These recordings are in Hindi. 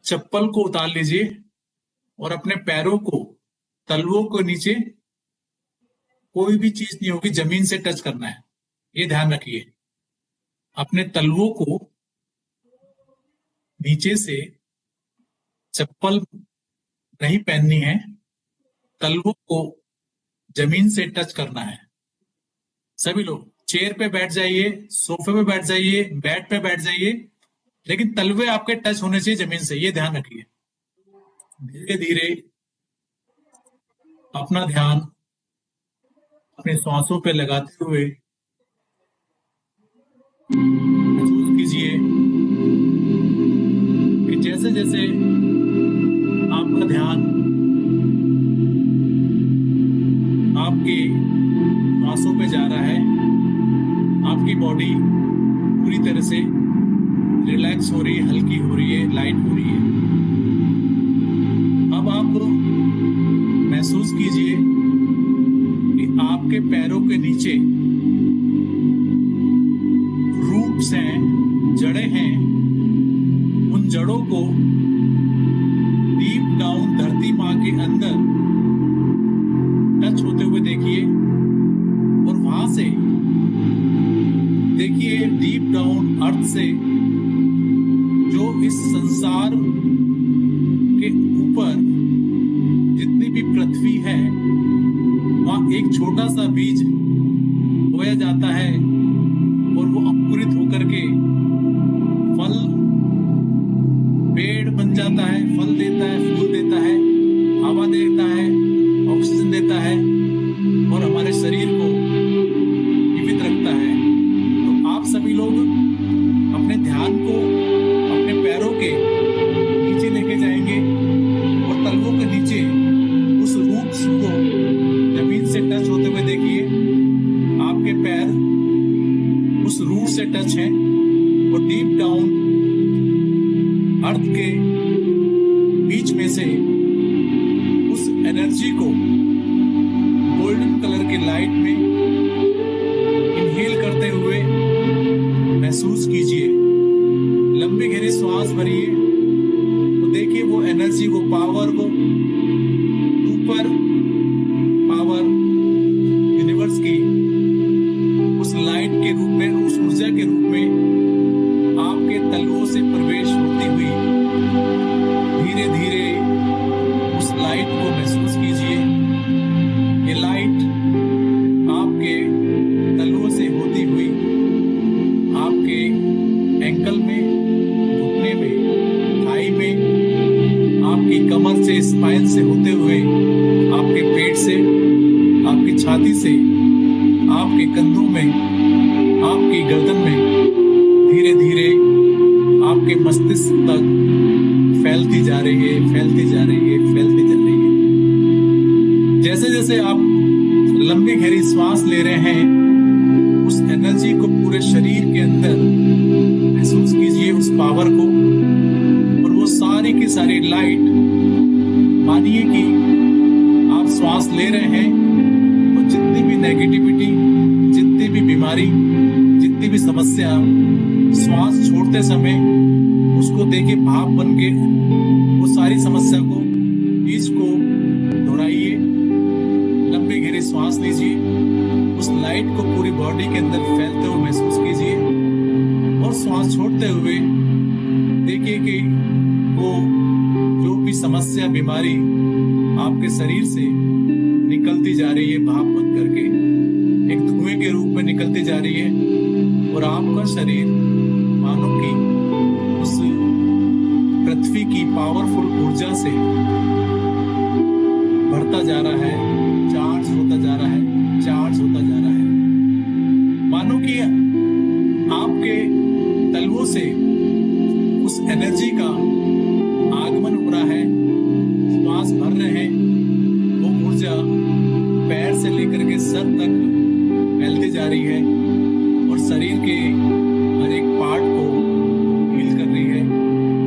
चप्पल को उतार लीजिए और अपने पैरों को, तलवों को नीचे, कोई भी चीज नहीं होगी, जमीन से टच करना है। ये ध्यान रखिए। अपने तलवों को नीचे से, चप्पल नहीं पहननी है, तलवों को जमीन से टच करना है। सभी लोग चेयर पे बैठ जाइए, सोफे पे बैठ जाइए, बेड पे बैठ जाइए, लेकिन तलवे आपके टच होने चाहिए जमीन से। ये ध्यान रखिए। धीरे धीरे अपना ध्यान अपने श्वासों पे लगाते हुए महसूस कीजिए कि जैसे जैसे आपका ध्यान आपके श्वासों पे जा रहा है, आपकी बॉडी पूरी तरह से रिलैक्स हो रही है, हल्की हो रही है, लाइट हो रही है। अब आप महसूस कीजिए कि आपके पैरों के नीचे रूट्स हैं, जड़ें हैं। उन जड़ों को डीप डाउन धरती माँ के अंदर टच होते हुए देखिए, और वहां से देखिए डीप डाउन अर्थ से, जो इस संसार के ऊपर जितनी भी पृथ्वी है, वहां एक छोटा सा बीज बोया जाता है और वो अंकुरित होकर के फल, पेड़ बन जाता है, फल देता है, फूल देता है, हवा देता है, ऑक्सीजन देता है और हमारे शरीर को जीवित रखता है। तो आप सभी लोग अपने ध्यान को अपने पैरों के नीचे लेके जाएंगे और तलवों के नीचे उस रूट्स को जमीन से टच होते हुए देखिए। आपके पैर उस रूट से टच हैं और डीप डाउन अर्थ के बीच में से उस एनर्जी को गोल्डन कलर के लाइट में इनहेल करते हुए महसूस कीजिए। लंबी गहरी सांस भरिए, तो देखिए वो एनर्जी, वो पावर, वो सुपर पावर यूनिवर्स की उस लाइट के रूप में, उस ऊर्जा के रूप में आपके तलवों से प्रवेश होती हुई धीरे धीरे उस लाइट को महसूस कीजिए। ये लाइट आपके तलवों से होती हुई आपके एंकल में, घुटने में, थाई में, आपकी कमर से, स्पाइन से होते हुए आपके पेट से, आपकी छाती से, आपके कंधों में, आपकी गर्दन में, धीरे धीरे आपके मस्तिष्क तक फैलती जा रही है, फैलती जा रही है, फैलती जा रही है। जैसे जैसे आप लंबी गहरी सांस ले रहे हैं, उस एनर्जी को पूरे शरीर के अंदर महसूस कीजिए, उस पावर को, और वो सारी की सारी लाइट, मानिए कि आप श्वास ले रहे हैं और जितनी भी नेगेटिविटी, जितनी भी बीमारी, जितनी भी समस्या, श्वास छोड़ते समय उसको देके भाप बन के वो सारी समस्या को, बीज को दोहराइए। लंबी गहरी सांस लीजिए, उस लाइट को पूरी बॉडी के अंदर फैलते हुए महसूस कीजिए और श्वास छोड़ते हुए देखिए कि वो जो भी समस्या, बीमारी आपके शरीर से निकलती जा रही है, भाप बन करके एक धुएं के रूप में निकलती जा रही है, और आपका शरीर मानो कि उस पृथ्वी की पावरफुल ऊर्जा से बढ़ता जा रहा है, चार्ज होता जा रहा है, चार्ज होता जा रहा है। मानो कि आपके तलवों से उस एनर्जी का आगमन हो रहा है, श्वास भर रहे हैं, वो ऊर्जा पैर से लेकर के सर तक फैलती जा रही है और शरीर के हर एक पार्ट को हील कर रही है,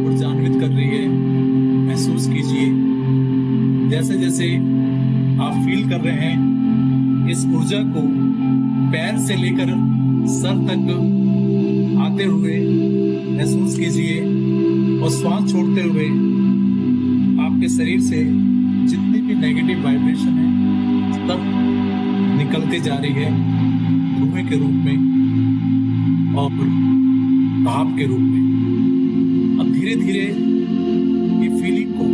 ऊर्जान्वित कर रही है। महसूस कीजिए जैसे जैसे आप फील कर रहे हैं इस ऊर्जा को पैर से लेकर सर तक आते हुए महसूस कीजिए और श्वास छोड़ते हुए आपके शरीर से जितनी भी नेगेटिव वाइब्रेशन है सब निकलती जा रही है धुएं के रूप में और भाप के रूप में। अब धीरे धीरे ये फीलिंग को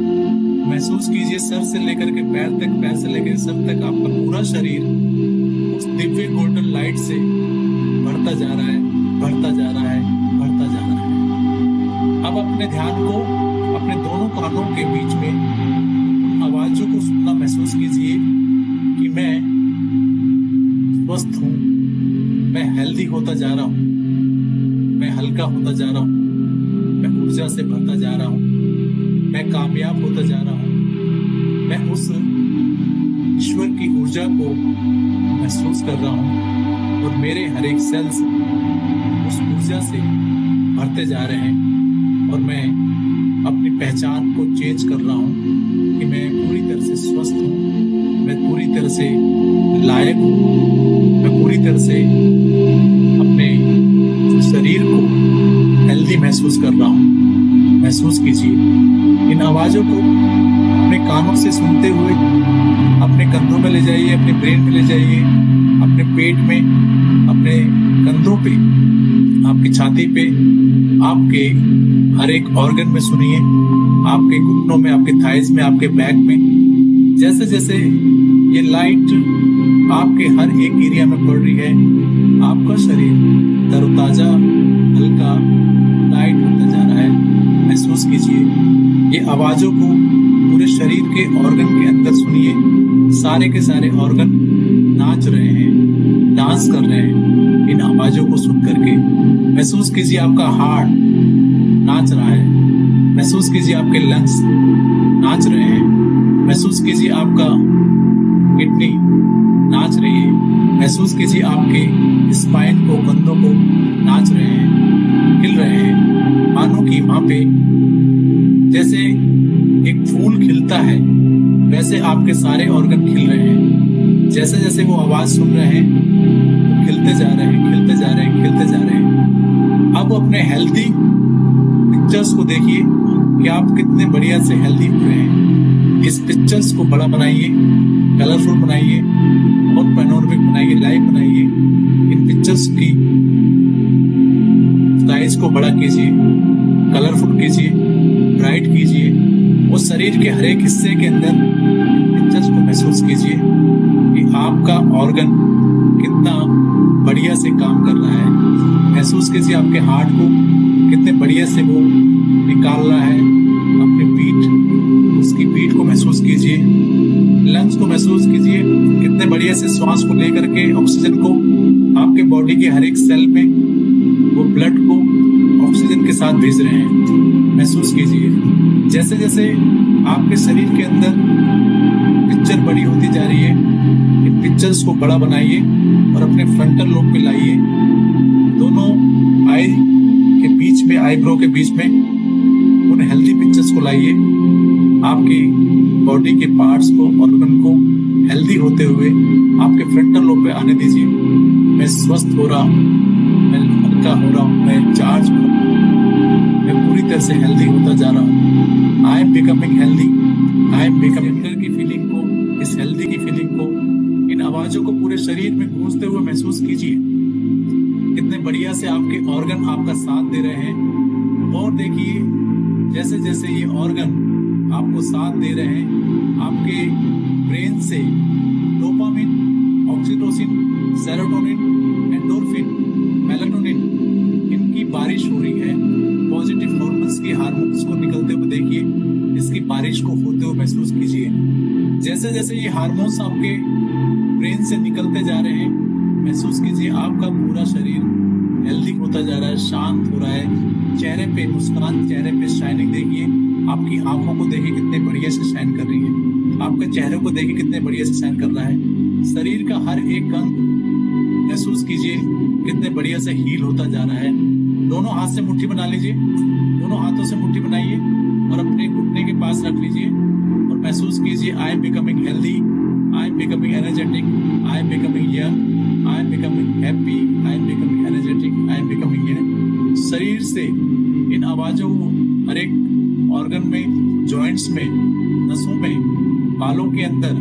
महसूस कीजिए, सर से लेकर के पैर तक, पैर से लेकर सर तक आपका पूरा शरीर उस दिव्य गोल्डन लाइट से बढ़ता जा रहा है, बढ़ता जा रहा है, बढ़ता जा रहा है। अब अपने ध्यान को अपने दोनों कानों के बीच में उन आवाजों को सुनना महसूस कीजिए कि मैं स्वस्थ हूँ, मैं हेल्दी होता जा रहा हूँ, मैं हल्का होता जा रहा हूँ, मैं ऊर्जा से भरता जा रहा हूँ, मैं कामयाब होता जा रहा हूँ, मैं उस ईश्वर की ऊर्जा को महसूस कर रहा हूँ और मेरे हर एक सेल्स उस ऊर्जा से भरते जा रहे हैं और मैं अपनी पहचान को चेंज कर रहा हूँ कि मैं पूरी तरह से स्वस्थ हूँ, मैं पूरी तरह से लायक हूँ, मैं पूरी तरह से अपने शरीर को हेल्दी महसूस कर रहा हूँ। महसूस कीजिए इन आवाजों को अपने कानों से सुनते हुए अपने कंधों में ले जाइए, अपने ब्रेन में ले जाइए, अपने पेट में, अपने कंधों पे, आपकी छाती पे, आपके हर एक ऑर्गन में सुनिए, आपके घुटनों में, आपके थाइज में, आपके बैक में। जैसे जैसे ये लाइट आपके हर एक एरिया में पड़ रही है, आपका शरीर तरोताजा, हल्का, लाइट होता जा रहा है। महसूस कीजिए ये आवाजों को पूरे शरीर के ऑर्गन के अंदर सुनिए। सारे के सारे ऑर्गन नाच रहे हैं, डांस कर रहे हैं इन आवाजों को सुन करके। महसूस कीजिए आपका हार्ट नाच रहा है, महसूस कीजिए आपके लंग्स नाच रहे हैं, महसूस कीजिए आपका किडनी नाच रही है, महसूस कीजिए आपके स्पाइन को, कंधों को नाच रहे हैं, हिल रहे हैं। मानो कि वहां पे जैसे एक फूल खिलता है वैसे आपके सारे ऑर्गन खिल रहे हैं। जैसे जैसे वो आवाज सुन रहे हैं वो खिलते जा रहे हैं, खिलते जा रहे हैं, खिलते जा रहे हैं। अब अपने हेल्दी पिक्चर्स को देखिए कि आप कितने बढ़िया से हेल्दी हो रहे हैं। इस पिक्चर्स को बड़ा बनाइए, कलरफुल बनाइए और पैनोरमिक बनाइए, लाइव बनाइए। इन पिक्चर्स की साइज को बड़ा कीजिए, कलरफुल कीजिए, ब्राइट कीजिए और शरीर के हर एक हिस्से के अंदर पिक्चर्स को महसूस कीजिए कि आपका ऑर्गन कितना बढ़िया से काम कर रहा है। महसूस कीजिए आपके हार्ट को कितने बढ़िया से वो निकाल रहा है अपनी बीट, उसकी बीट को महसूस कीजिए। लंग्स को महसूस कीजिए कितने बढ़िया से श्वास को लेकर के ऑक्सीजन को आपके बॉडी के हर एक सेल में वो ब्लड को ऑक्सीजन के साथ भेज रहे हैं। महसूस कीजिए जैसे जैसे आपके शरीर के अंदर पिक्चर बड़ी होती जा रही है। इन पिक्चर्स को बड़ा बनाइए और अपने फ्रंटल लोब पे लाइए। दोनों आई के बीच में, आईब्रो के बीच में उन हेल्दी पिक्चर्स को लाइए। आपकी बॉडी के पार्ट्स को, ऑर्गन को हेल्दी होते हुए आपके फ्रंटल लोब पे आने दीजिए। मैं स्वस्थ हो रहा हूँ, मैं हल्का हो रहा हूँ, मैं चार्ज हो रहा हूँ, मैं पूरी तरह से हेल्दी होता जा रहा हूँ। I am becoming healthy, I am becoming की फीलिंग को, इस हेल्दी की फीलिंग को, इन आवाजों को पूरे शरीर में गूंजते हुए महसूस कीजिए। कितने बढ़िया से आपके ऑर्गन आपका साथ दे रहे हैं। और देखिए जैसे जैसे ये ऑर्गन आपको साथ दे रहे हैं, आपके ब्रेन से dopamine, oxytocin, serotonin, endorphin, melatonin इनकी बारिश हो रही है। पॉजिटिव हार्मोन्स की हार्मोन्स को निकलते हुए देखिए, इसकी बारिश को होते हुए महसूस कीजिए। जैसे जैसे ये हार्मोन्स आपके ब्रेन से निकलते जा रहे हैं, महसूस कीजिए आपका पूरा शरीर हेल्दी होता जा रहा है, शांत हो रहा है। चेहरे पे मुस्कान, चेहरे पे शाइनिंग देखिए। आपकी आंखों को देखिए कितने बढ़िया से शाइन कर रही है। आपके चेहरे को देखिए कितने बढ़िया से शाइन कर रहा है। शरीर का हर एक अंग महसूस कीजिए कितने बढ़िया से हील होता जा रहा है। दोनों हाथ से मुट्ठी बना लीजिए, दोनों हाथों से मुट्ठी बनाइए और अपने घुटने के पास रख लीजिए और महसूस कीजिए I am becoming healthy, I am becoming energetic, I am becoming young, I am becoming happy, I am becoming energetic, I am becoming young. शरीर से इन आवाजों को हर एक ऑर्गन में, जॉइंट्स में, नसों में, बालों के अंदर,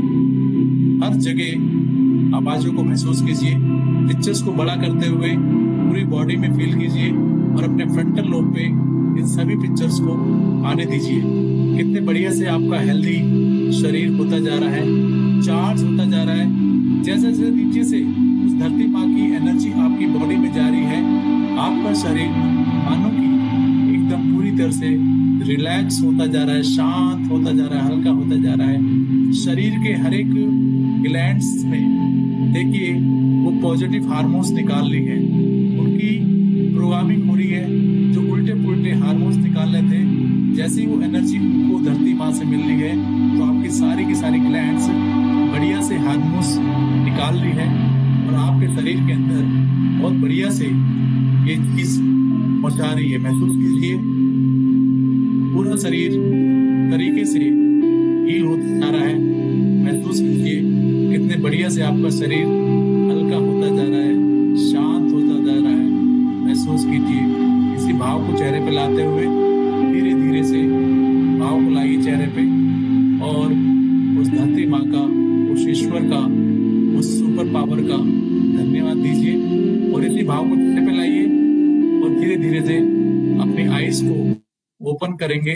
हर जगह आवाजों को महसूस कीजिए। पिक्चर्स को बड़ा करते हुए पूरी बॉडी में फील कीजिए और अपने फ्रंटल लोब पे इन सभी पिक्चर्स को आने दीजिए। कितने बढ़िया से आपका हेल्दी शरीर होता जा रहा है, चार्ज होता जा रहा है। जैसे जैसे नीचे से उस धरती माँ की एनर्जी आपकी बॉडी में जा रही है, आपका शरीर मानो कि एकदम पूरी तरह से रिलैक्स होता जा रहा है, शांत होता जा रहा है, हल्का होता जा रहा है। शरीर के हर एक ग्लैंड्स में देखिए वो पॉजिटिव हार्मोन्स निकाल रही है, उनकी प्रोग्रामिंग हो रही है। जो उल्टे पुल्टे हार्मोन्स निकाल रहे थे, जैसे ही वो एनर्जी उनको धरती माँ से मिल रही है, तो आपकी सारी की सारी ग्लैंड्स बढ़िया से हार्मोन्स निकाल रही है और आपके शरीर के अंदर बहुत बढ़िया से ये चीज पहुंचा रही है। महसूस कीजिए पूरा शरीर तरीके से हील होता जा रहा है। महसूस कीजिए कितने बढ़िया से आपका शरीर हल्का होता जा रहा है, शांत होता जा रहा है। महसूस कीजिए इसी भाव को चेहरे पे लाते हुए धीरे धीरे से भाव को लाइए चेहरे पे और उस धरती माँ का, उस ईश्वर का, उस सुपर पावर का धन्यवाद दीजिए और इसी भाव को चेहरे पे लाइए और धीरे धीरे से अपनी आईज को ओपन करेंगे।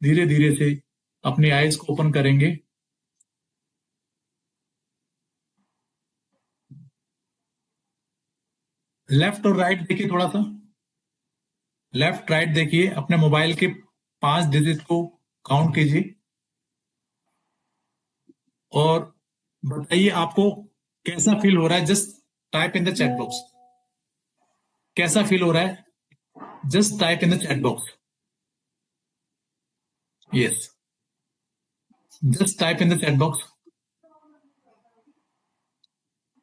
धीरे धीरे से अपनी आईज को ओपन करेंगे। लेफ्ट और राइट देखिए, थोड़ा सा लेफ्ट राइट देखिए। अपने मोबाइल के 5 डिजिट को काउंट कीजिए और बताइए आपको कैसा फील हो रहा है। Just type in the chat box, कैसा फील हो रहा है। Just type in the chat box. Yes, just type in the chat box.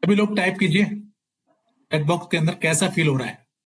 सभी लोग टाइप कीजिए चैट बॉक्स के अंदर कैसा फील हो रहा है।